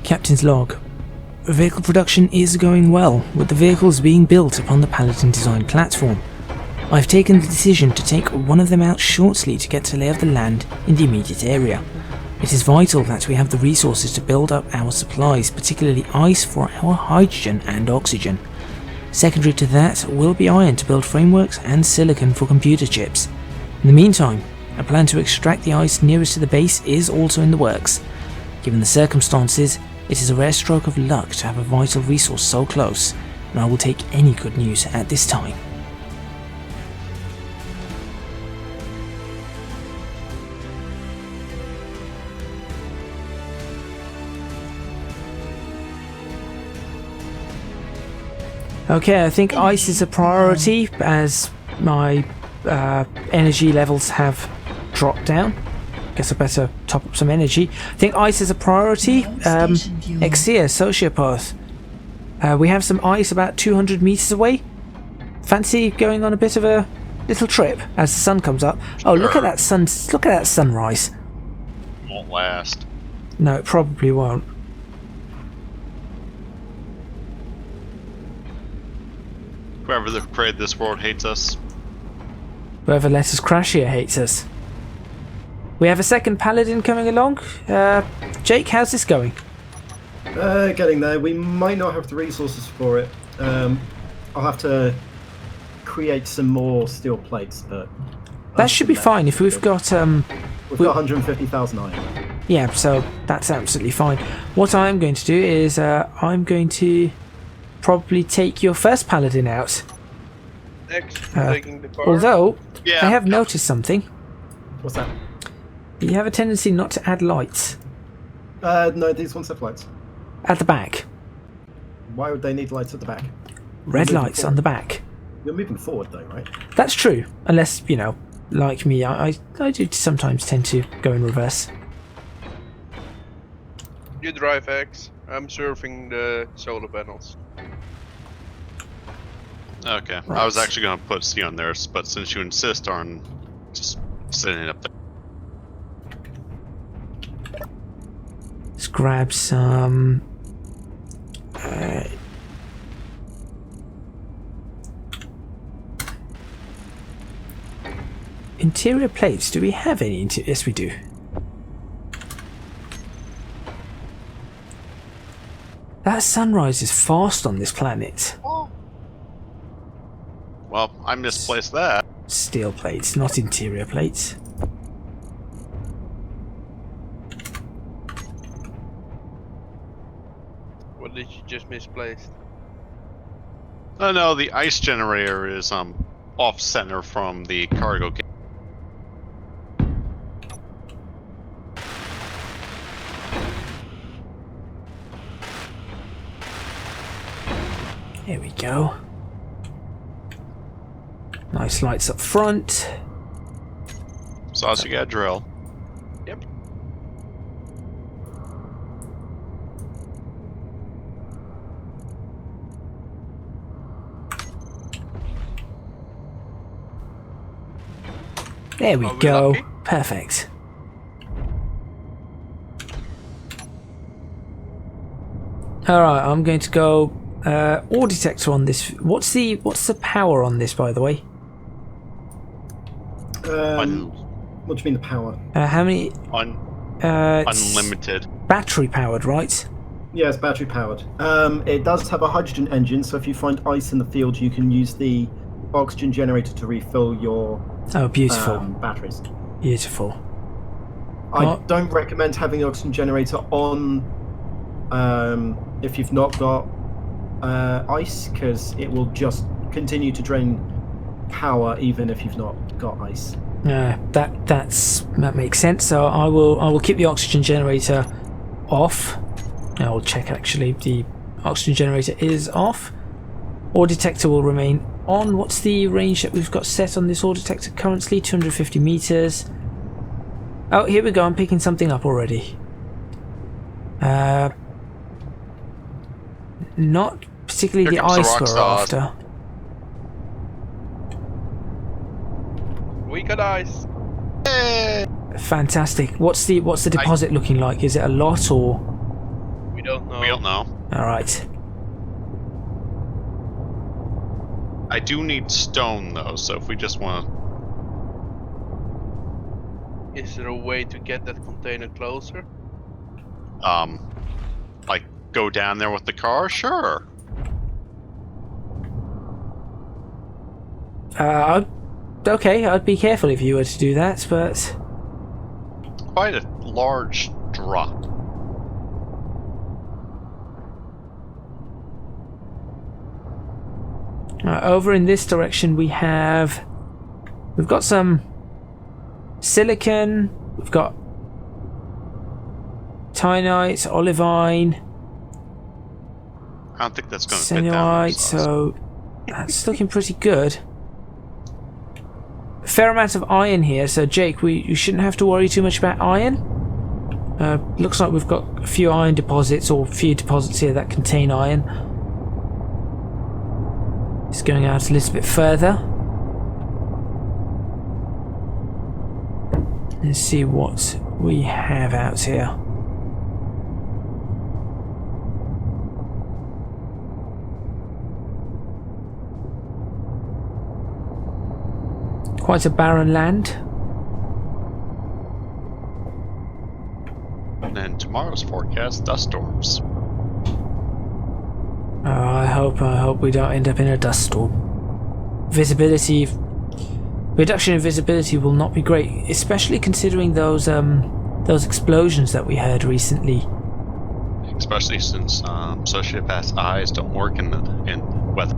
Captain's log. Vehicle production is going well, with the vehicles being built upon the Paladin design platform. I've taken the decision to take one of them out shortly to get a lay of the land in the immediate area. It is vital that we have the resources to build up our supplies, particularly ice for our hydrogen and oxygen. Secondary to that will be iron to build frameworks and silicon for computer chips. In the meantime, a plan to extract the ice nearest to the base is also in the works. Given the circumstances, it is a rare stroke of luck to have a vital resource so close, and I will take any good news at this time. Okay, I think ice is a priority as my energy levels have dropped down. Guess I better top up some energy. I think ice is a priority. Exia, sociopath. We have some ice about 200 meters away. Fancy going on a bit of a little trip as the sun comes up. Oh, look at that sun! Look at that sunrise. Won't last. No, it probably won't. Whoever created this world hates us. Whoever let us crash here hates us. We have a second Paladin coming along. Jake, how's this going? Getting there. We might not have the resources for it. I'll have to create some more steel plates, but that should be fine if we've got we've got 150,000 iron. Yeah, so that's absolutely fine. What I'm going to do is I'm going to probably take your first Paladin out. Taking the car. Although Yeah. I have noticed something. What's that? You have a tendency not to add lights No, these ones have lights. at the back. Why would they need lights at the back? Red moving lights on the back. You're moving forward though, right? That's true, unless, you know, like me, I do sometimes tend to go in reverse. You drive X. I'm surfing the solar panels. Okay. Right. I was actually going to put C on there, but since you insist on just sitting it up there. Let's grab some... interior plates. Do we have any interior? Yes, we do. That sunrise is fast on this planet. Well, I misplaced that. Steel plates, not interior plates. What did you just misplace? Oh no, the ice generator is off center from the cargo gate. Here we go. Nice lights up front. So also you got a drill. Yep. There we Are we go. lucky? Perfect. Alright, I'm going to go ore detector on this. What's the power on this, by the way? What do you mean the power? How many? It's Unlimited. battery powered, right? Yeah, it's battery powered. It does have a hydrogen engine, so if you find ice in the field, you can use the oxygen generator to refill your Oh, beautiful. batteries. Beautiful. I don't recommend having the oxygen generator on if you've not got ice, because it will just continue to drain power even if you've not got ice. That makes sense. So I will keep the oxygen generator off. I will check actually. The oxygen generator is off. Ore detector will remain on. What's the range that we've got set on this ore detector currently? 250 meters. Oh, here we go. I'm picking something up already. Not particularly Here the comes the ice rock we're stars. after. We got ice. Fantastic. What's the deposit looking like? Is it a lot or? We don't know. We don't know. Alright. I do need stone though, so if we just want to, Is there a way to get that container closer? like go down there with the car, sure. Okay, I'd be careful if you were to do that, but... Quite a large drop. Over in this direction we've got some silicon, we've got titanite, olivine, I don't think that's going to fit down senuite, there, so that's looking pretty good. A fair amount of iron here, so Jake, you shouldn't have to worry too much about iron. Looks like we've got a few iron deposits, or a few deposits here that contain iron. Just going out a little bit further. Let's see what we have out here. Quite a barren land. And then tomorrow's forecast, dust storms. I hope we don't end up in a dust storm. Reduction in visibility will not be great, especially considering those explosions that we heard recently. Especially since Sociopath's eyes don't work in weather.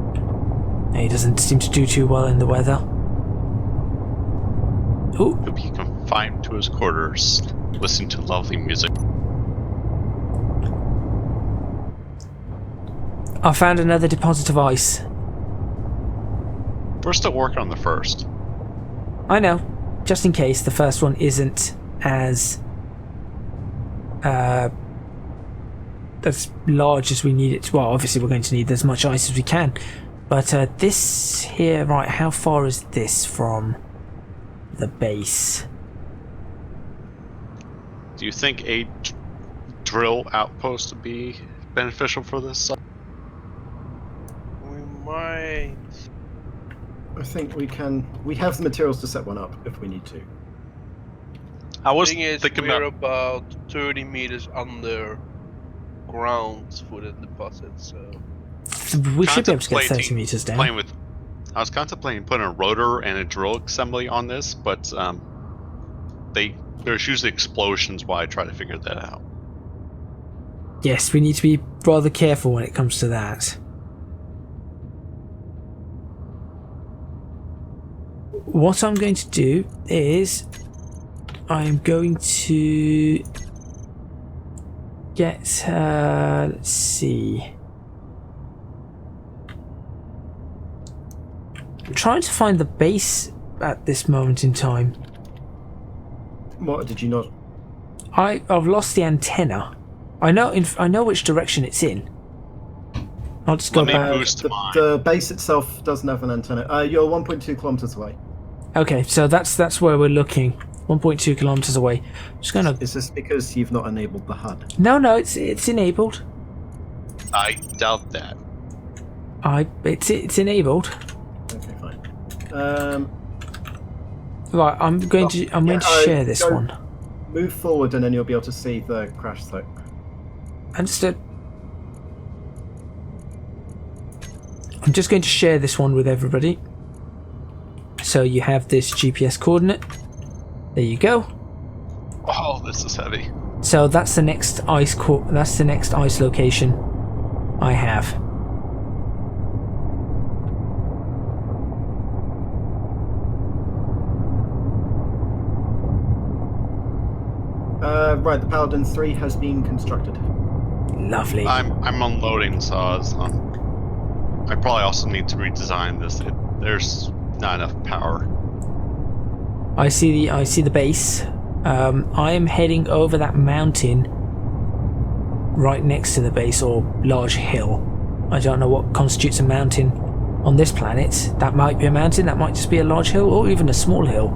He doesn't seem to do too well in the weather. Ooh. He'll be confined to his quarters, listening to lovely music. I found another deposit of ice. We're still working on the first. I know, just in case the first one isn't as large as we need it. Well, obviously we're going to need as much ice as we can. But this here, right, how far is this from the base? Do you think a drill outpost would be beneficial for this? We might. I think we can. We have the materials to set one up if we need to. I was Thing is, thinking we're about. about 30 meters under ground for the deposit, so. We should be able to get 30 meters down. I was contemplating putting a rotor and a drill assembly on this, but there's usually explosions while I try to figure that out. Yes, we need to be rather careful when it comes to that. What I'm going to do is I'm going to get let's see. I'm trying to find the base at this moment in time. What did you not? I've lost the antenna. I know which direction it's in. I'll just go back. The base itself doesn't have an antenna. You're 1.2 kilometers away. Okay, so that's where we're looking. 1.2 kilometers away. Just gonna. Is this because you've not enabled the HUD? No, it's enabled. I doubt that. It's enabled. Okay, fine. Right, I'm going to share this one. Move forward, and then you'll be able to see the crash site. Understood. I'm just going to share this one with everybody. So you have this GPS coordinate. There you go. Oh, this is heavy. So that's the next ice location I have. Right, the Paladin 3 has been constructed. Lovely. I'm unloading saws. I probably also need to redesign this. There's not enough power. I see the base. I am heading over that mountain right next to the base, or large hill. I don't know what constitutes a mountain on this planet. That might be a mountain, that might just be a large hill, or even a small hill.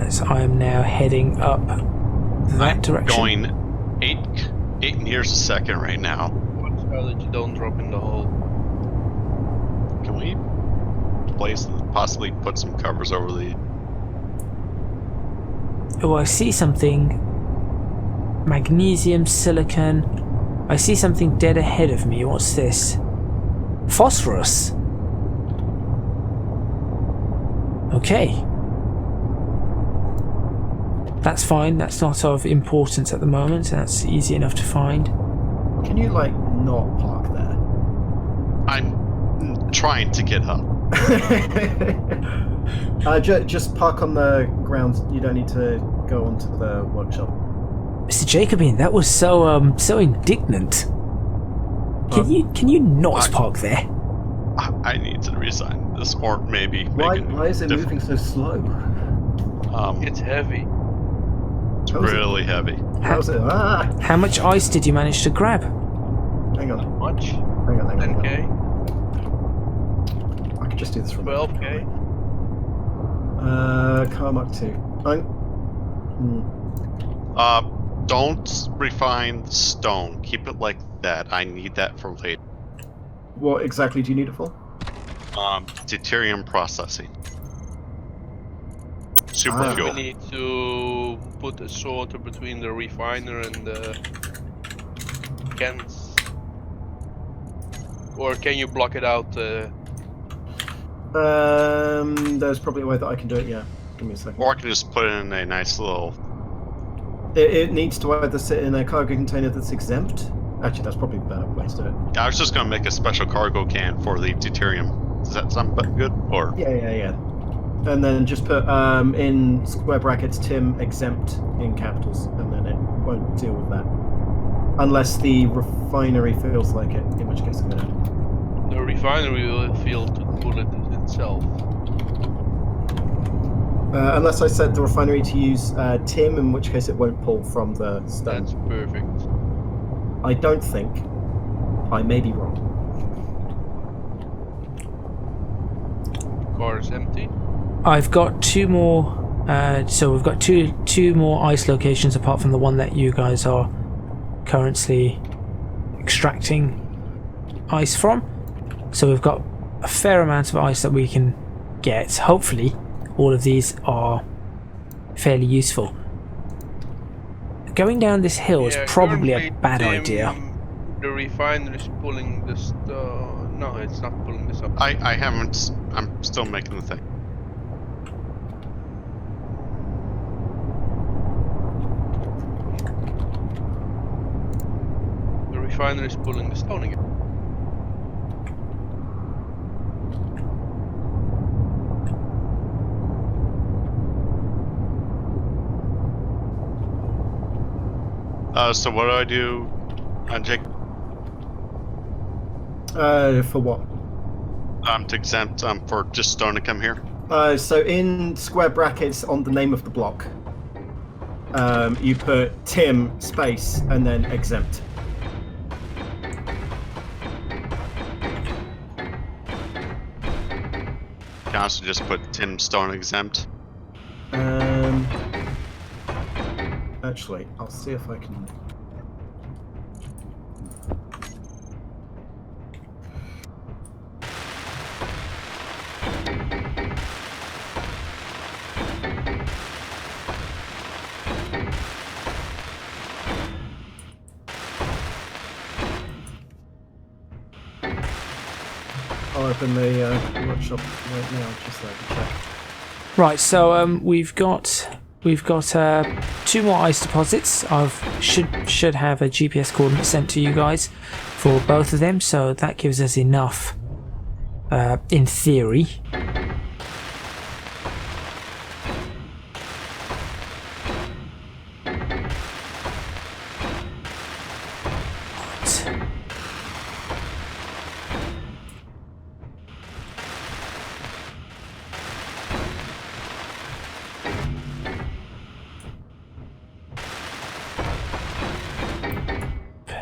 as I am now heading up that direction. Going 8 meters a second right now. Watch out that you don't drop in the hole. Can we possibly put some covers over the... Oh, I see something. Magnesium, silicon. I see something dead ahead of me. What's this? Phosphorus. Okay. That's fine. That's not of importance at the moment. That's easy enough to find. Can you, like, not park there? I'm trying to get up. Just park on the ground. You don't need to go onto the workshop. Mr. Jacobin, that was so indignant. Can you not park there? I need to resign this, or maybe... Why is it moving so slow? It's heavy. It's really heavy. How's it? How much ice did you manage to grab? Hang on. Much? Hang on. 10k? I could just do this from 12k? Car Mark 2. Don't refine the stone. Keep it like that. I need that for later. What exactly do you need it for? Deuterium processing. Super We fuel. need to put a sorter between the refiner and the cans. Or can you block it out? There's probably a way that I can do it, yeah. Give me a second. Or I can just put it in a nice little... It needs to either sit in a cargo container that's exempt. Actually, that's probably a better way to do it. I was just going to make a special cargo can for the deuterium. Does that sound good? Or... Yeah. And then just put in square brackets Tim exempt in capitals, and then it won't deal with that. Unless the refinery feels like it, in which case I'm gonna... The refinery will feel to pull it itself. Unless I set the refinery to use Tim, in which case it won't pull from the stone. That's perfect. I don't think. I may be wrong. Car is empty. I've got 2 more. So we've got two more ice locations apart from the one that you guys are currently extracting ice from. So we've got a fair amount of ice that we can get. Hopefully, all of these are fairly useful. Going down this hill is probably a bad idea. The refiner is pulling this. No, it's not pulling this up. I haven't... I'm still making the thing. The refiner is pulling the stone again. So what do I do, Jake? For what? To exempt for just stone to come here. So in square brackets on the name of the block, you put Tim space and then exempt. Can I also just put Tim Stone exempt? Actually, I'll see if I can. I'll open the workshop right now, just so I can check. Right, so we've got 2 more ice deposits. I should have a GPS coordinate sent to you guys for both of them, so that gives us enough in theory.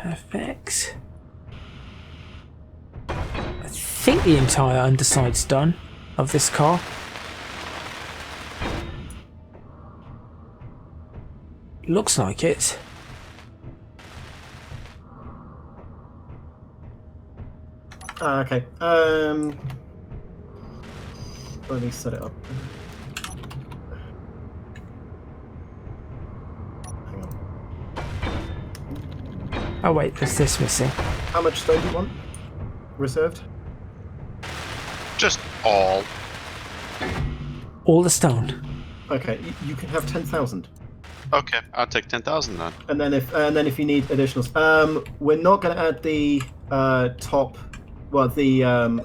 Perfect. I think the entire underside's done of this car. Looks like it. Okay. Let me set it up. Hang on. Oh wait, there's this missing. How much stone do you want? Reserved? Just all. All the stone. Okay, you can have 10,000. Okay, I'll take 10,000 then. And then if you need additionals, we're not going to add the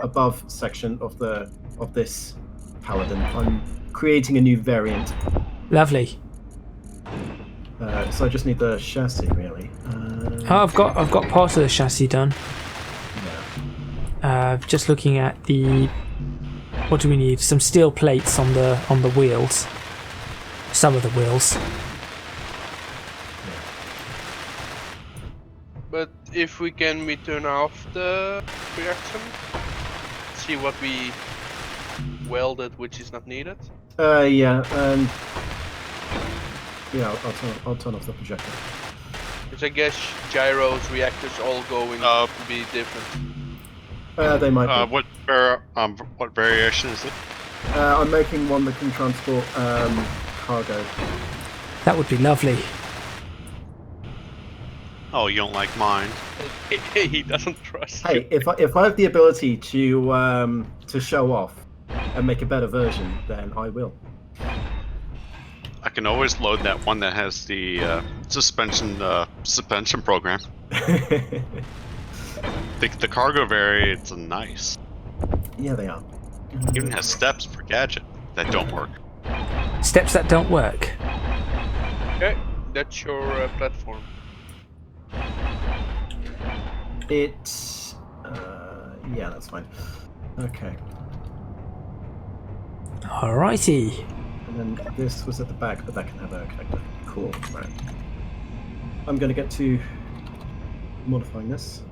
above section of this Paladin. I'm creating a new variant. Lovely. So I just need the chassis really. Oh, I've got part of the chassis done. Yeah. Just looking at the. What do we need? Some steel plates on the wheels. Some of the wheels. But if we can turn off the reaction, see what we welded, which is not needed. Yeah. I'll turn off the projector. Which I guess gyros, reactors, all going to be different. They might be. What variation is it? I'm making one that can transport cargo. That would be lovely. Oh, you don't like mine? He doesn't trust you. Hey, if I have the ability to show off and make a better version, then I will. I can always load that one that has the suspension program. The cargo variants are nice. Yeah, they are. Even has steps for gadget that don't work. Steps that don't work. Okay, that's your platform. It's yeah, that's fine. Okay. Alrighty. And then this was at the back, but that can have a connector. Cool. Right. I'm going to get to modifying this.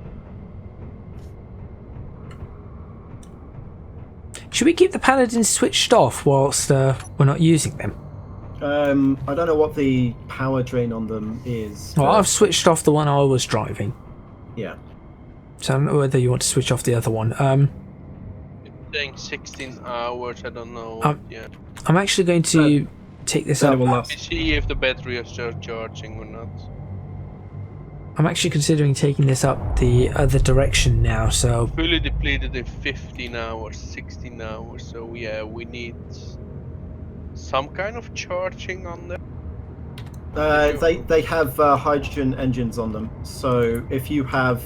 Should we keep the Paladins switched off whilst we're not using them? I don't know what the power drain on them is. Well, I've switched off the one I was driving. Yeah. So I don't know whether you want to switch off the other one. It's saying 16 hours, I don't know. Yeah. I'm actually going to take this up. Let me see if the battery is still charging or not. I'm actually considering taking this up the other direction now, so... Fully depleted in 15 hours, 16 hours, so yeah, we need some kind of charging on them. They have hydrogen engines on them, so if you have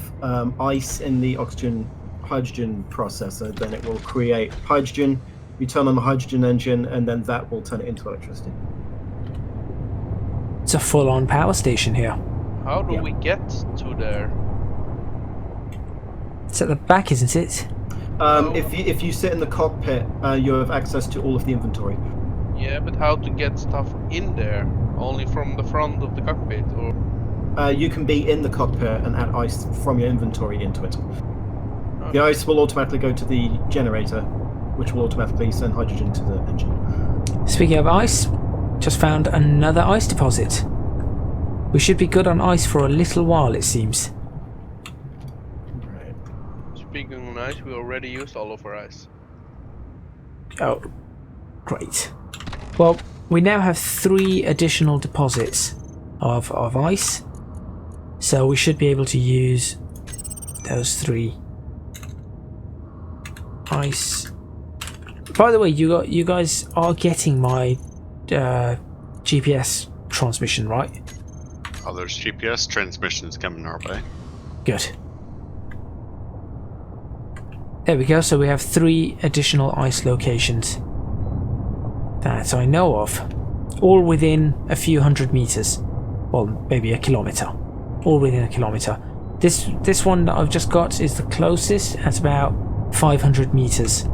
ice in the hydrogen processor, then it will create hydrogen. You turn on the hydrogen engine, and then that will turn it into electricity. It's a full-on power station here. How do we get to there? It's at the back, isn't it? If you sit in the cockpit, you have access to all of the inventory. Yeah, but how to get stuff in there? Only from the front of the cockpit, or? You can be in the cockpit and add ice from your inventory into it. Okay. The ice will automatically go to the generator, which will automatically send hydrogen to the engine. Speaking of ice, just found another ice deposit. We should be good on ice for a little while, it seems. Right. Speaking of ice, we already used all of our ice. Oh, great. Well, we now have 3 additional deposits of ice, so we should be able to use those 3 ice. By the way, you guys are getting my GPS transmission, right? Oh, there's GPS transmissions coming our way. Good. There we go, so we have 3 additional ice locations that I know of, all within a few hundred meters, well, maybe a kilometer, all within a kilometer. This one that I've just got is the closest at about 500 meters.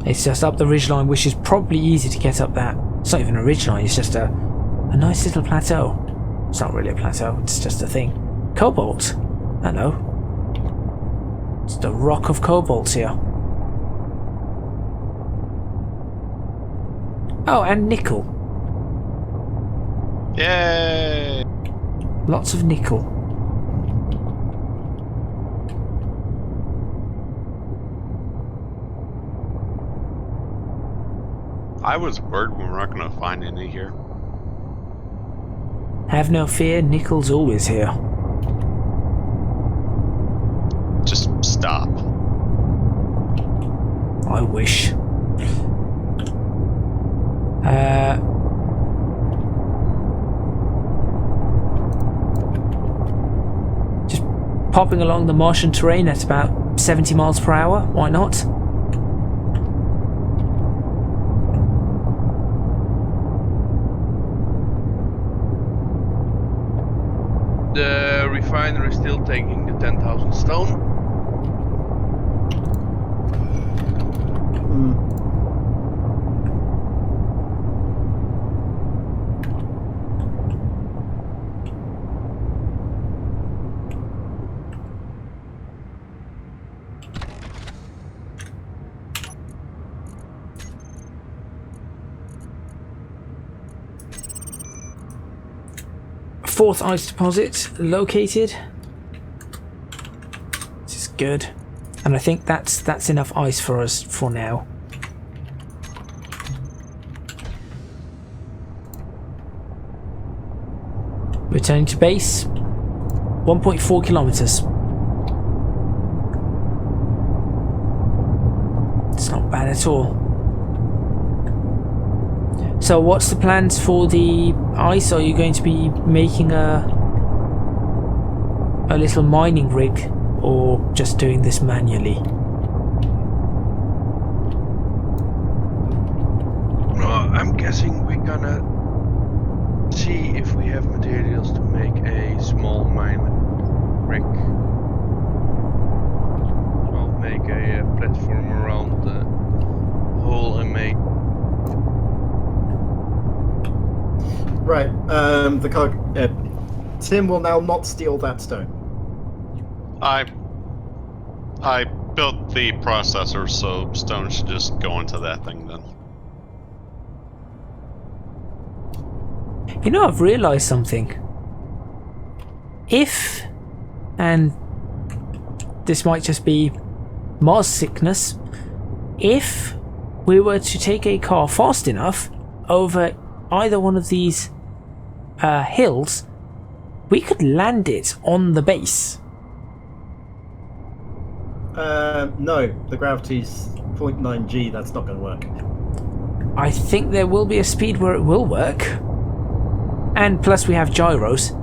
It's just up the ridgeline, which is probably easy to get up that. It's not even a ridgeline, it's just a nice little plateau. It's not really a plateau, it's just a thing. Cobalt. Hello. It's the rock of cobalt here. Oh, and nickel. Yay! Lots of nickel. I was worried we were not going to find any here. Have no fear, nickel's always here. Just stop. I wish. Just popping along the Martian terrain at about 70 miles per hour, why not? The refinery is still taking the 10,000 stone. Fourth ice deposit located. This is good. And I think that's enough ice for us for now. Returning to base. 1.4 kilometers. It's not bad at all. So what's the plans for the ice? Are you going to be making a little mining rig, or just doing this manually? I'm guessing we're gonna see if we have materials to make a small mine rig. I'll make a platform around the hole and make. Right. Tim will now not steal that stone. I built the processor, so stone should just go into that thing then. You know, I've realised something. If, and this might just be Mars sickness, if we were to take a car fast enough over either one of these hills, we could land it on the base. No, the gravity's 0.9 g. That's not going to work. I think there will be a speed where it will work. And plus we have gyros.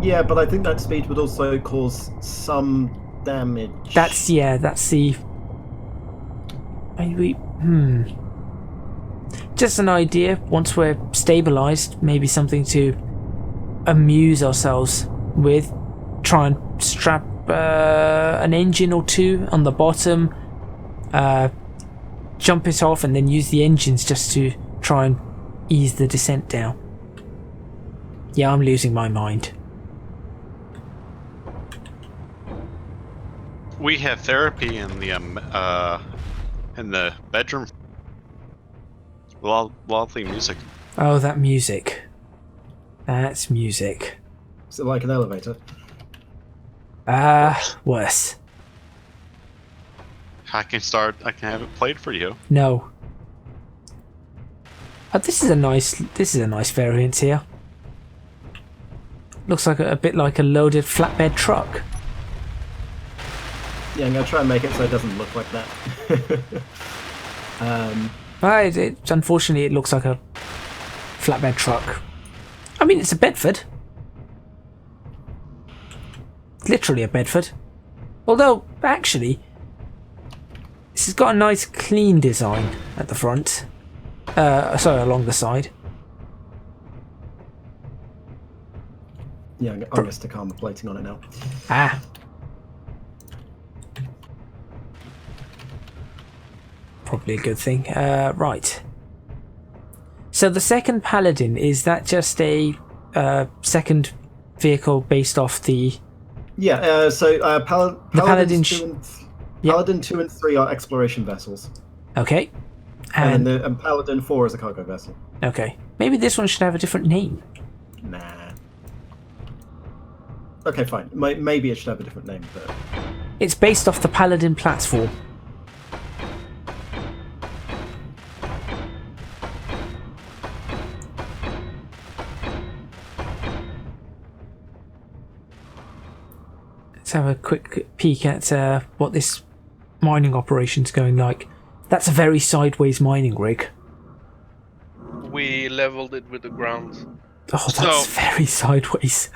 Yeah, but I think that speed would also cause some damage. That's the... Maybe... Just an idea. Once we're stabilized, maybe something to amuse ourselves with. Try and strap an engine or two on the bottom. Jump it off and then use the engines just to try and ease the descent down. Yeah, I'm losing my mind. We have therapy in the bedroom. Lovely music. Oh, that music. That's music. Is it like an elevator? Worse. I can have it played for you. No. This is a nice variant here. Looks like a bit like a loaded flatbed truck. Yeah, I'm going to try and make it so it doesn't look like that. Unfortunately, it looks like a flatbed truck. I mean, it's a Bedford. Literally a Bedford. Although, actually, this has got a nice clean design at the front. Sorry, along the side. Yeah, I'm going to stick armor plating on it now. Ah. Probably a good thing. Right. So the second Paladin, is that just a second vehicle based off the... Yeah, Paladin 2 and 3 are exploration vessels. Okay. And Paladin 4 is a cargo vessel. Okay. Maybe this one should have a different name. Okay, fine. Maybe it should have a different name, but It's based off the Paladin platform. Let's have a quick peek at what this mining operation's going like. That's a very sideways mining rig. We leveled it with the ground. Oh, that's very sideways.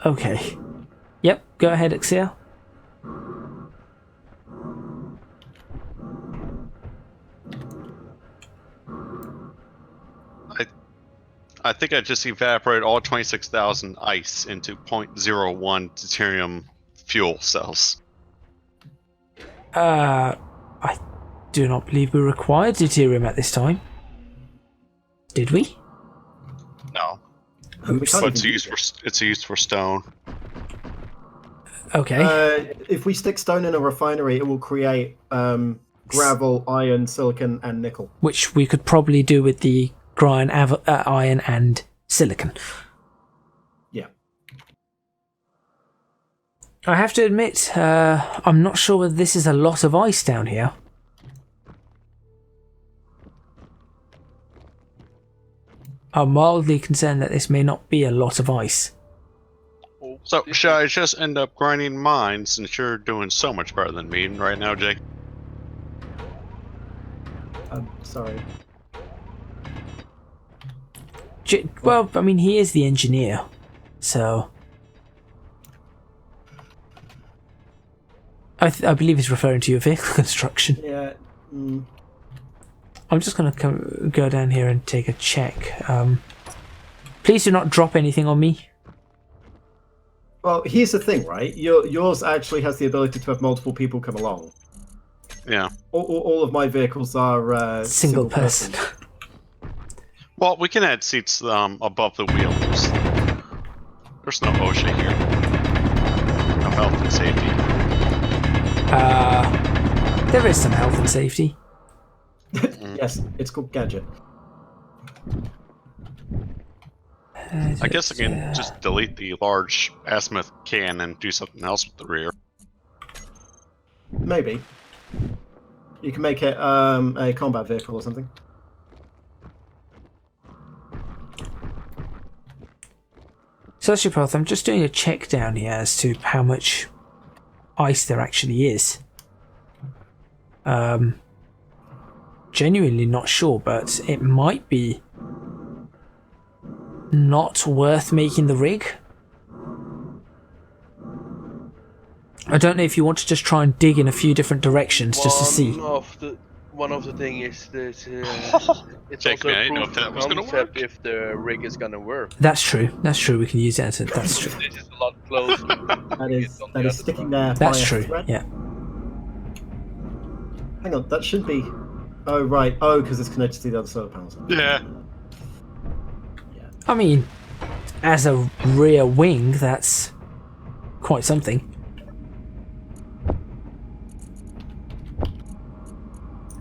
Okay. Yep, go ahead, Exia. I think I just evaporated all 26,000 ice into 0.01 deuterium fuel cells. I do not believe we required deuterium at this time. Did we? No. we can't But even use it. it's used for stone. Okay. If we stick stone in a refinery, it will create gravel, iron, silicon, and nickel. Which we could probably do with the iron and silicon. Yeah. I have to admit, I'm not sure whether this is a lot of ice down here. I'm mildly concerned that this may not be a lot of ice. So, should I just end up grinding mine since you're doing so much better than me right now, Jake? I'm sorry. Well, I mean, he is the engineer, so... I believe he's referring to your vehicle construction. Yeah. I'm just going to go down here and take a check. Please do not drop anything on me. Well, here's the thing, right? Yours actually has the ability to have multiple people come along. Yeah. All of my vehicles are Single person. Well, we can add seats above the wheels. There's no OSHA here. No health and safety. There is some health and safety. Yes, it's called Gadget. I guess I can just delete the large azimuth can and do something else with the rear. Maybe. You can make it a combat vehicle or something. Sociopath, I'm just doing a check down here as to how much ice there actually is. Genuinely not sure, but it might be not worth making the rig. I don't know if you want to just try and dig in a few different directions just to see. One of the thing is that it's Jake, also I a didn't know proof if that of was gonna concept work. if the rig is gonna work. That's true. That's true. We can use that. That's true. This is a lot closer. That is sticking there. That's by a true. thread. Yeah. Hang on, that should be. Oh right. Oh, because it's connected to the other solar panels. Yeah. I mean, as a rear wing, that's quite something.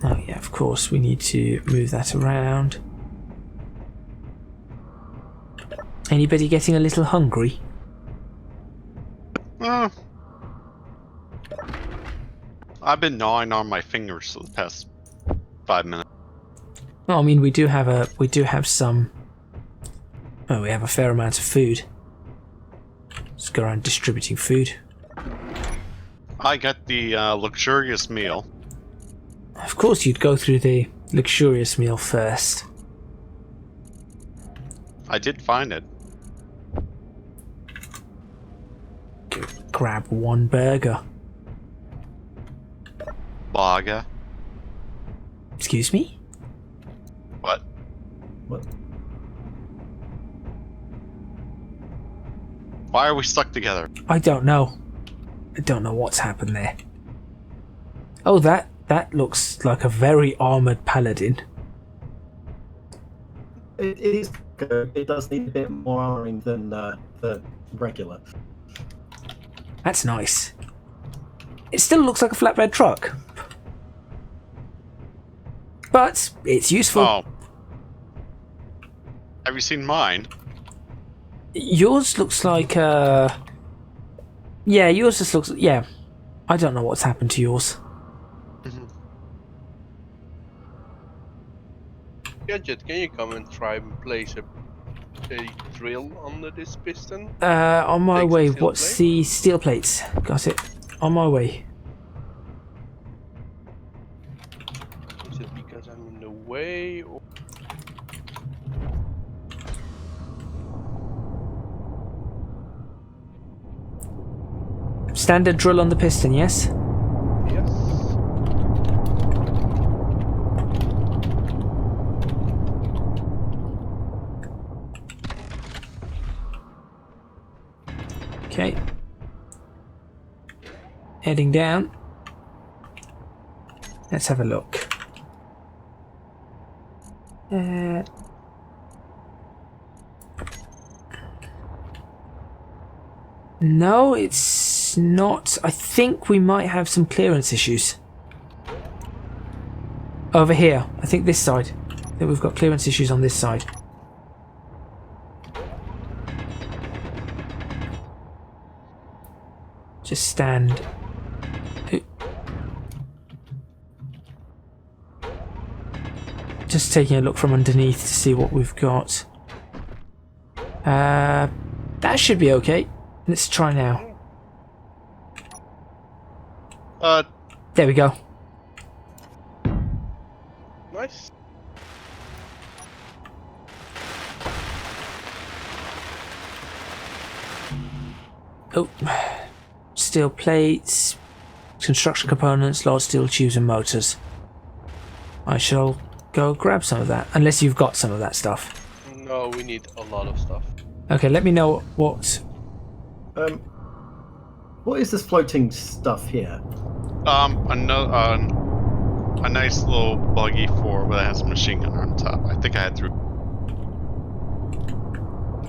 Oh yeah, of course, we need to move that around. Anybody getting a little hungry? I've been gnawing on my fingers for the past 5 minutes. Well, I mean, we do have some. Oh, we have a fair amount of food. Let's go around distributing food. I got the luxurious meal. Of course, you'd go through the luxurious meal first. I did find it. Grab one burger. Lager. Excuse me? What? What? Why are we stuck together? I don't know. I don't know what's happened there. Oh, that looks like a very armoured paladin. It is good. It does need a bit more armoring than the regular. That's nice. It still looks like a flatbed truck. But it's useful. Oh. Have you seen mine? Yours looks like, yeah, yours just looks, yeah. I don't know what's happened to yours. Gadget, can you come and try and place a drill under this piston? On my Take some way. steel What's plate? the steel plates? Got it. On my way. Is it because I'm in the way, or Standard drill on the piston, yes? yes? Okay. Heading down. Let's have a look. No, it's not. I think we might have some clearance issues. Over here. I think this side. I think we've got clearance issues on this side. Just stand. Just taking a look from underneath to see what we've got. That should be okay. Let's try now. There we go. Nice. Oh. Steel plates, construction components, large steel tubes and motors. I shall go grab some of that, unless you've got some of that stuff. No, we need a lot of stuff. Okay, let me know what... What is this floating stuff here? A nice little buggy for where it has a machine gun on top. I think I had 3.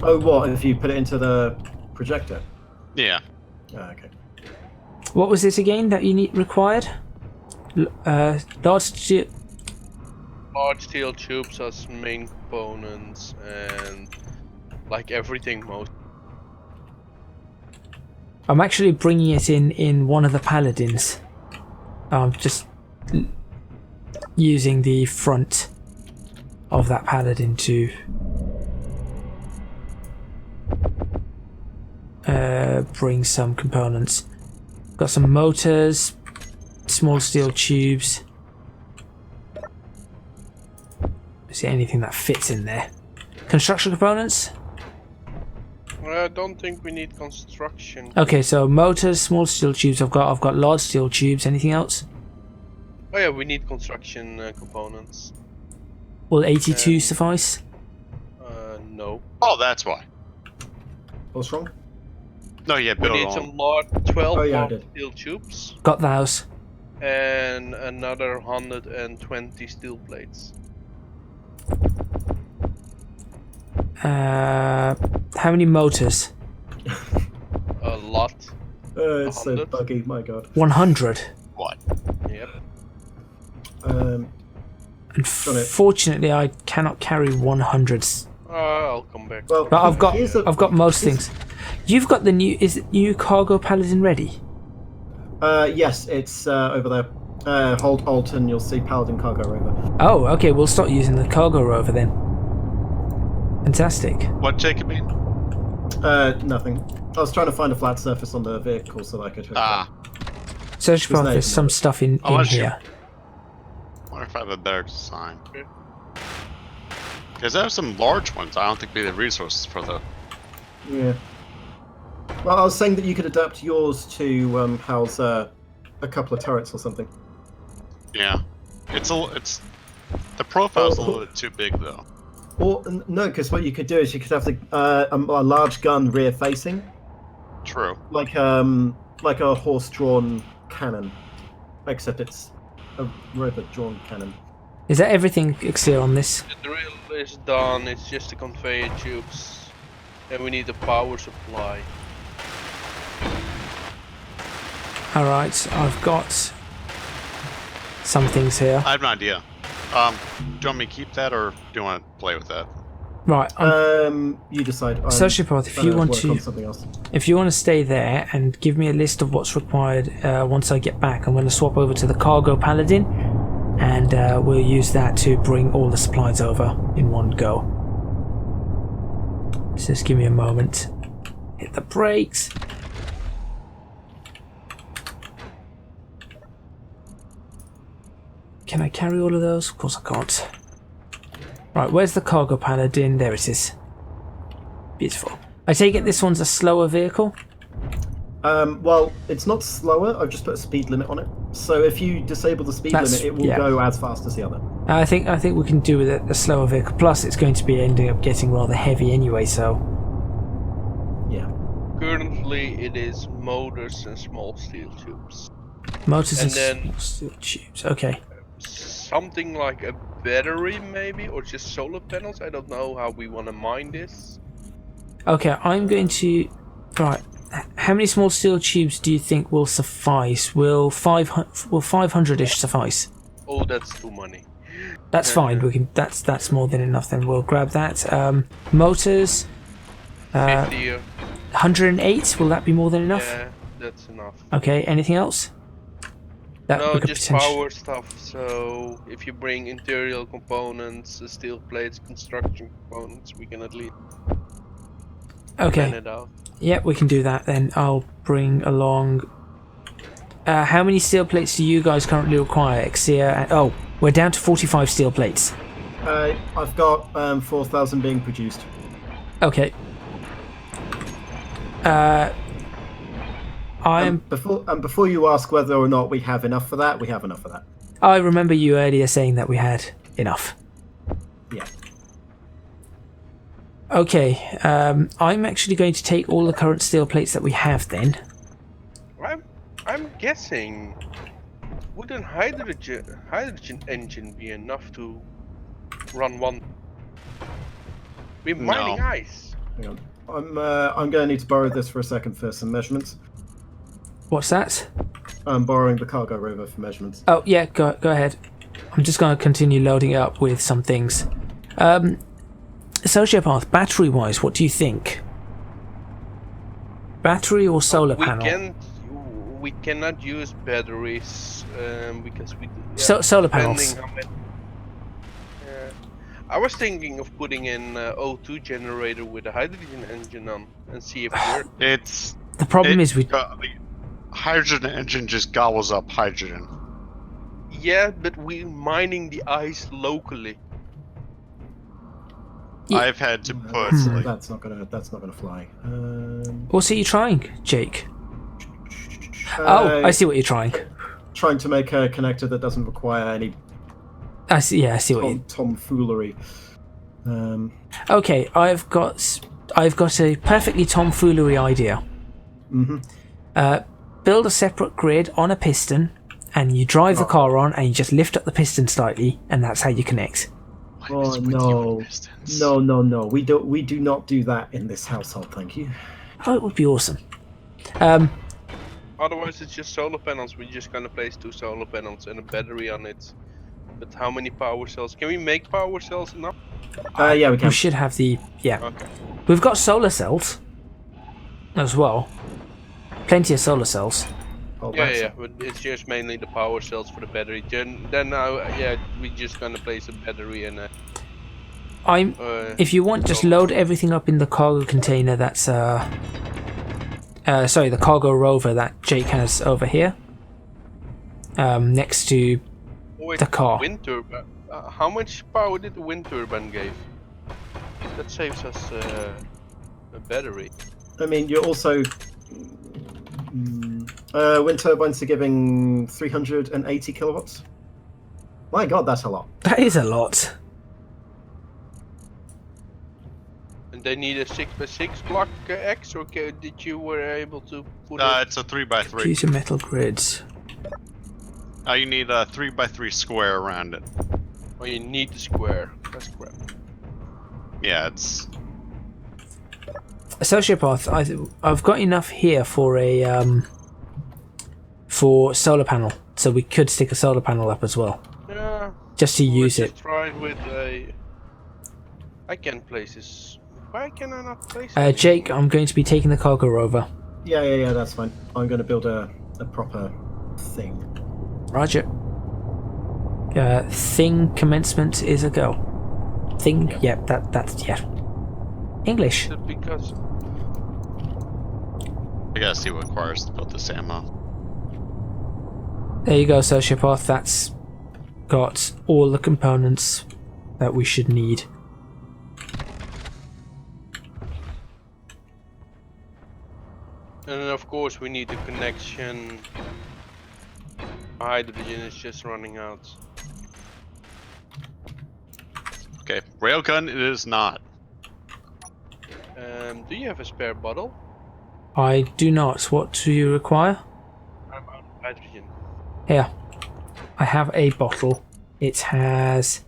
Oh, what? If you put it into the projector? Yeah. Oh, okay. What was it again that you required? Large steel... Large steel tubes as main components and like everything most. I'm actually bringing it in one of the Paladins. Just using the front of that Paladin to bring some components. Got some motors, small steel tubes. See anything that fits in there. Construction components? I don't think we need construction. Okay, so motors, small steel tubes. I've got large steel tubes. Anything else? Oh yeah, we need construction components. Will 82 suffice? No. Oh, that's why. What's wrong? No, yeah, We build need on. some large 12 Oh, yeah, I large did. steel tubes Got those. and another 120 steel plates. How many motors? A lot. It's so 100? buggy, my god. 100. What? Yep. Unfortunately, I cannot carry 100s. I'll come back. Well, But I've here's a- got most things. You've got the new. Is it new cargo Paladin ready? Yes, it's over there. Hold Alt and you'll see Paladin Cargo Rover. Oh, okay. We'll start using the cargo rover then. Fantastic. What, Jacobine? Nothing. I was trying to find a flat surface on the vehicle so that I could hook Ah, Search for There's there's some no- stuff in Unless you- here. wonder if I have a better design. Okay. Because there are some large ones. I don't think we have the resources for the. Yeah. Well, I was saying that you could adapt yours to house a couple of turrets or something. Yeah. It's the profile's a little bit too big though. Or no, because what you could do is you could have a large gun rear facing, True. like a horse-drawn cannon, except it's a robot-drawn cannon. Is that everything, Ixir, on this? The drill is done, it's just the conveyor tubes. And we need the power supply. Alright, I've got some things here. I have an idea. Do you want me to keep that or do you want to play with that? Right. You decide. Sociopath, if you want work to, on something else. if you want to stay there and give me a list of what's required once I get back, I'm going to swap over to the cargo Paladin, and we'll use that to bring all the supplies over in one go. So just give me a moment. Hit the brakes. Can I carry all of those? Of course I can't. Right, where's the cargo Paladin? There it is. Beautiful. I take it this one's a slower vehicle? Well, it's not slower. I've just put a speed limit on it. So if you disable the speed limit, it will go as fast as the other. I think we can do with it a slower vehicle. Plus, it's going to be ending up getting rather heavy anyway. So yeah. Currently, it is motors and small steel tubes. Motors and then small steel tubes. Okay. Something like a battery, maybe, or just solar panels. I don't know how we want to mine this. Okay, I'm going to. Right. How many small steel tubes do you think will suffice? Will 500-ish suffice? Oh, that's too many. That's fine. We can. That's more than enough. Then we'll grab that. Motors. 50. 108. Will that be more than enough? Yeah, that's enough. Okay. Anything else? That No, we could just potentially- power stuff. So if you bring interior components, steel plates, construction components, we can at least plan Okay. it out. Yep, we can do that then. I'll bring along. How many steel plates do you guys currently require, Exia? Oh, we're down to 45 steel plates. I've got 4,000 being produced. Okay. Before you ask whether or not we have enough for that, we have enough for that. I remember you earlier saying that we had enough. Yeah. Okay, I'm actually going to take all the current steel plates that we have then. I'm guessing, wouldn't hydrogen engine be enough to run one? We're mining ice. Hang on. I'm going to need to borrow this for a second for some measurements. What's that? I'm borrowing the cargo rover for measurements. Oh yeah, go ahead. I'm just going to continue loading it up with some things. Sociopath, battery-wise, what do you think? Battery or solar panel? We cannot use batteries because we. Solar panels. I was thinking of putting in O2 generator with a hydrogen engine on and see if it works. The problem is we. The hydrogen engine just gobbles up hydrogen. Yeah, but we're mining the ice locally. Yeah. I've had to put. That's not gonna fly. What are you trying, Jake? I see what you're trying. Trying to make a connector that doesn't require any. I see what you. Tomfoolery. Okay, I've got a perfectly tomfoolery idea. Build a separate grid on a piston, and you drive the car on, and you just lift up the piston slightly, and that's how you connect. Oh no! We do not do that in this household. Thank you. Oh, it would be awesome. Otherwise, it's just solar panels. We're just gonna place 2 solar panels and a battery on it. But how many power cells? Can we make power cells enough? Yeah, we can. We should have the Okay. We've got solar cells as well. Plenty of solar cells. Yeah, but it's just mainly the power cells for the battery. Then now, we're just gonna place a battery and if you want, just load everything up in the cargo container. That's the cargo rover that Jake has over here, next to the car. Wind turbine. How much power did the wind turbine give? That saves us a battery. I mean, you're also. Wind turbines are giving 380 kilowatts. My god, that's a lot. That is a lot. And they need a 6x6 block X, or did you were able to put It's a 3x3. Use your metal grids. You need a 3x3 square around it. Oh, you need the square. That's crap. Yeah, it's. Sociopath, I've got enough here for a for solar panel, so we could stick a solar panel up as well. Yeah. Just to use it. Try it with a. I can place this. Why can I not place it? Jake, I'm going to be taking the cargo over. Yeah, that's fine. I'm going to build a proper thing. Roger. Thing commencement is a go. Thing, yep, that's yeah. English. Because I gotta see what requires to build this ammo. There you go, Sociopath. That's got all the components that we should need. and then of course we need a connection. Hydrogen is just running out. Okay, railgun it is not. Do you have a spare bottle? I do not. What do you require? I'm out of hydrogen. Here. I have a bottle. It has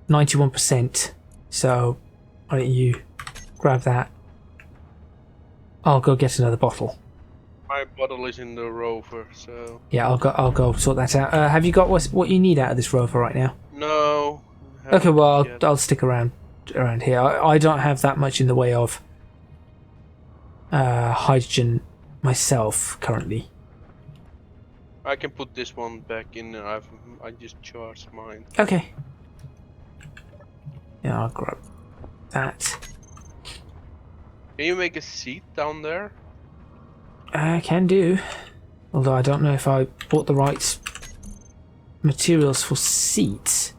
91%. So why don't you grab that? I'll go get another bottle. My bottle is in the rover, so Yeah, I'll go sort that out. Have you got what you need out of this rover right now? no. Okay, well yet. I'll stick around here. I don't have that much in the way of hydrogen myself currently. I can put this one back in. I just charged mine. Okay. Yeah, I'll grab that. Can you make a seat down there? I can do. Although I don't know if I bought the right materials for seats.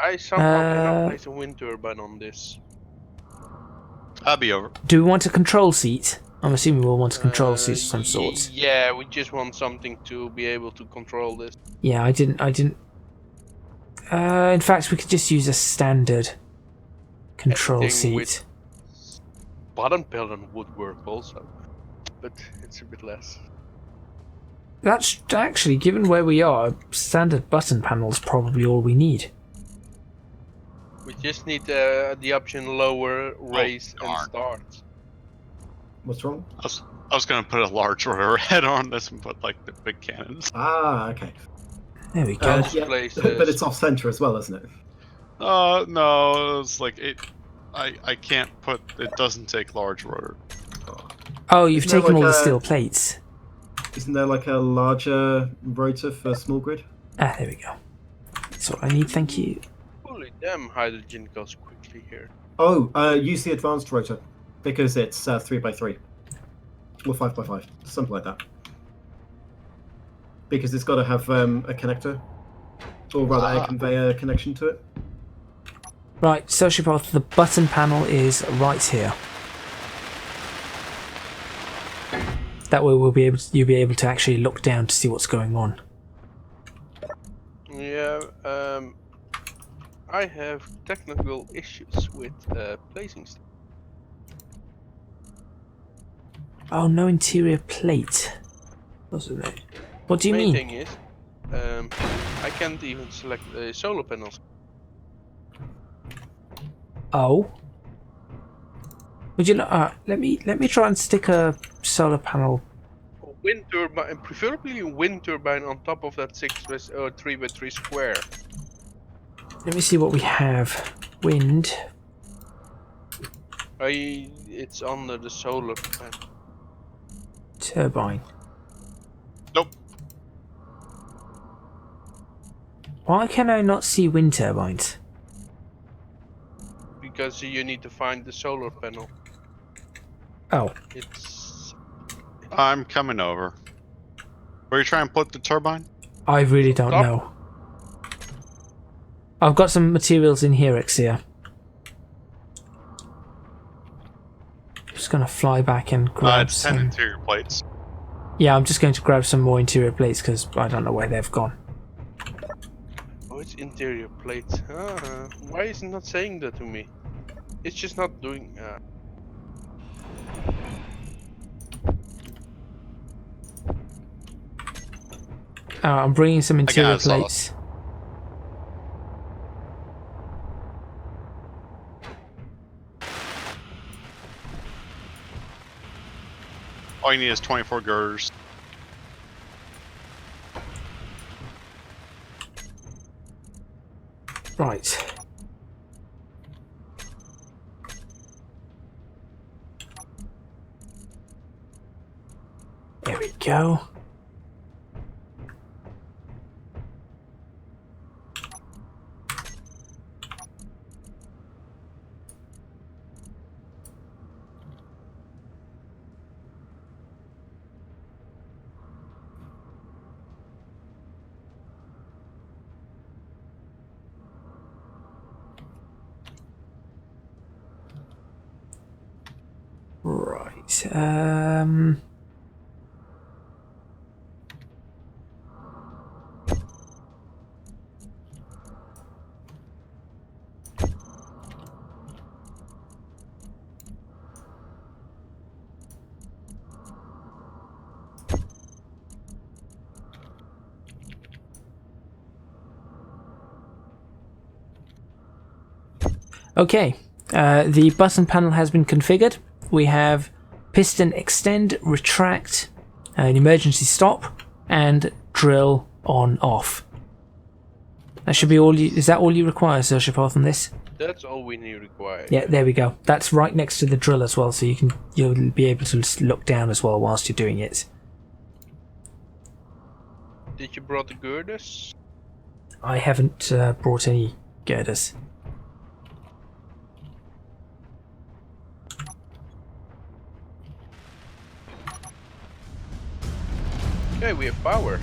I somehow cannot place a wind turbine on this. I'll be over. Do we want a control seat? I'm assuming we'll want a control seat of some sort. Yeah, we just want something to be able to control this. Yeah, I didn't. In fact, we could just use a standard control Anything with- seat. Bottom Paladin would work also, but it's a bit less. That's actually, given where we are, standard button panel's probably all we need. We just need the option lower, raise, and darn. start. What's wrong? I was gonna put a large rotor head on this and put like the big cannons. Ah, okay. There we go. Just place But it's off center as well, isn't it? No, it's like it. I can't put. It doesn't take large rotor. Oh, you've Isn't there taken all like the a- steel plates. Isn't there like a larger rotor for small grid? Ah, there we go. That's all I need, thank you. Holy damn, hydrogen goes quickly here. Oh, use the advanced rotor because it's 3x3 or 5x5, something like that. Because it's got to have a connector, or rather a conveyor connection to it. Right, Sociopath, the button panel is right here. That way you'll be able to actually look down to see what's going on. Yeah, I have technical issues with placing stuff. Oh, no interior plate. What do you Main mean? thing is, I can't even select solar panels. Oh. Would you let me try and stick a solar panel. Wind turbine, preferably a wind turbine on top of that 3x3 square. Let me see what we have. Wind. It's under the solar panel. Turbine. Nope. Why can I not see wind turbines? Because you need to find the solar panel. Oh. It's I'm coming over. Where you trying to put the turbine? I really don't Stop. know. I've got some materials in here, Exia. Just gonna fly back and grab It's 10 some. interior plates. Yeah, I'm just going to grab some more interior plates because I don't know where they've gone. Oh, it's interior plates. Why is it not saying that to me? It's just not doing. I'm bringing some interior it, Saul. plates. All you need is 24 girders. Right. go. Right. Okay, the button panel has been configured. We have piston extend, retract, an emergency stop, and drill on off. That should be all you. Is that all you require, Sociopath, on this? That's all we need require. Yeah, there we go. That's right next to the drill as well, so you'll be able to look down as well whilst you're doing it. Did you brought the girders? I haven't brought any girders. Okay, we have power.